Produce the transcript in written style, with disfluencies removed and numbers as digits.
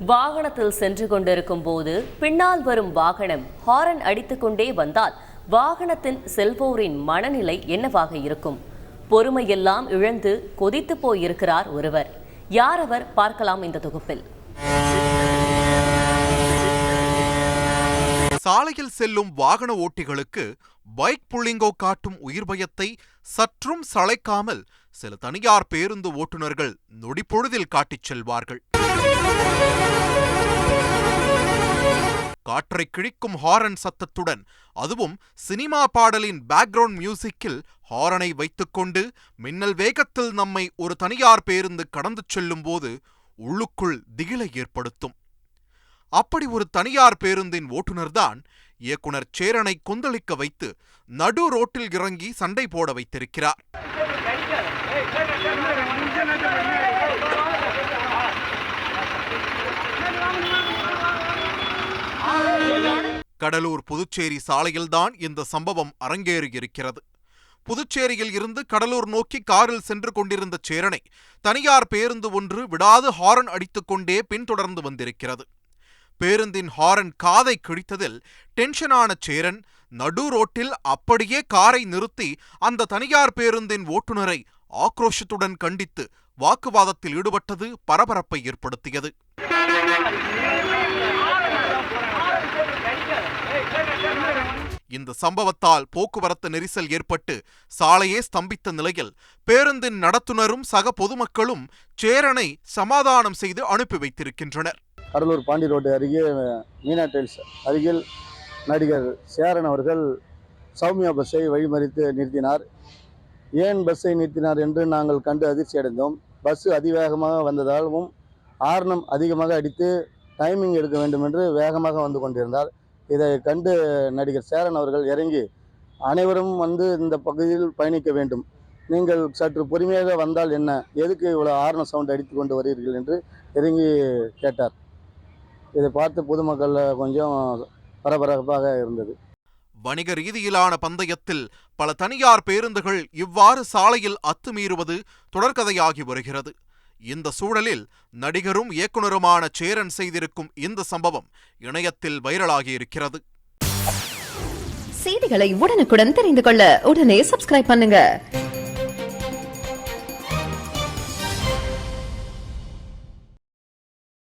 வாகனத்தில் சென்று கொண்டிருக்கும் போது பின்னால் வரும் வாகனம் ஹாரன் அடித்துக்கொண்டே வந்தால் வாகனத்தின் செல்வோரின் மனநிலை என்னவாக இருக்கும்? பொறுமையெல்லாம் இழந்து கொதித்து போயிருக்கிறார் ஒருவர். யார் அவர்? பார்க்கலாம் இந்த தொகுப்பில். சாலையில் செல்லும் வாகன ஓட்டிகளுக்கு பைக் புள்ளிங்கோ காட்டும் உயிர் பயத்தை சற்றும் சளைக்காமல் சில தனியார் பேருந்து ஓட்டுநர்கள் நொடிப்பொழுதில் காட்டிச் செல்வார்கள். காற்றை கிழிக்கும் ஹாரன் சத்தத்துடன், அதுவும் சினிமா பாடலின் பேக்ரவுண்ட் மியூசிக்கில் ஹாரனை வைத்துக்கொண்டு மின்னல் வேகத்தில் நம்மை ஒரு தனியார் பேருந்து கடந்து செல்லும் போது உள்ளுக்குள் திகிலை ஏற்படுத்தும். அப்படி ஒரு தனியார் பேருந்தின் ஓட்டுநர்தான் இயக்குனர் சேரனை கொந்தளிக்க வைத்து நடு ரோட்டில் இறங்கி சண்டை போட வைத்திருக்கிறார். கடலூர் புதுச்சேரி சாலையில்தான் இந்த சம்பவம் அரங்கேறியிருக்கிறது. புதுச்சேரியில் இருந்து கடலூர் நோக்கி காரில் சென்று கொண்டிருந்த சேரனை தனியார் பேருந்து ஒன்று விடாது ஹாரன் அடித்துக்கொண்டே பின்தொடர்ந்து வந்திருக்கிறது. பேருந்தின் ஹாரன் காதை கிழித்ததில் டென்ஷனான சேரன் நடு ரோட்டில் அப்படியே காரை நிறுத்தி அந்த தனியார் பேருந்தின் ஓட்டுநரை ஆக்ரோஷத்துடன் கண்டித்து வாக்குவாதத்தில் ஈடுபட்டது பரபரப்பை ஏற்படுத்தியது. இந்த சம்பவத்தால் போக்குவரத்து நெரிசல் ஏற்பட்டு சாலையே ஸ்தம்பித்த நிலையில் பேருந்தின் நடத்துனரும் சக பொதுமக்களும் சேரனை சமாதானம் செய்து அனுப்பி வைத்திருக்கின்றனர். கடலூர் பாண்டி ரோடு அருகே மீனா டைல்ஸ் அருகில் நடிகர் சேரன் அவர்கள் சௌமியா பஸ்ஸை வழிமறித்து நிறுத்தினார். ஏன் பஸ்ஸை நிறுத்தினார் என்று நாங்கள் கண்டு அதிர்ச்சி அடைந்தோம். பஸ் அதிவேகமாக வந்ததாலும் ஹார்ன் அதிகமாக அடித்து டைமிங் எடுக்க வேண்டும் என்று வேகமாக வந்து கொண்டிருந்தார். இதை கண்டு நடிகர் சேரன் அவர்கள் இறங்கி, அனைவரும் இந்த பகுதியில் பயணிக்க வேண்டும், நீங்கள் சற்று பொறுமையாக வந்தால் என்ன, எதுக்கு இவ்வளோ ஹார்ன் சவுண்ட் அடித்து கொண்டு வருகிறீர்கள் என்று இறங்கி கேட்டார். இதை பார்த்து பொதுமக்கள் கொஞ்சம் பரபரப்பாக இருந்தது. வணிக ரீதியிலான பந்தயத்தில் பல தனியார் பேருந்துகள் இவ்வாறு சாலையில் அத்துமீறுவது தொடர்கதையாகி வருகிறது. இந்த சூழலில் நடிகரும் இயக்குனருமான சேரன் செய்திருக்கும் இந்த சம்பவம் இணையத்தில் வைரலாகி இருக்கிறது. செய்திகளை உடனுக்குடன் தெரிந்து கொள்ள உடனே சப்ஸ்கிரைப் பண்ணுங்க.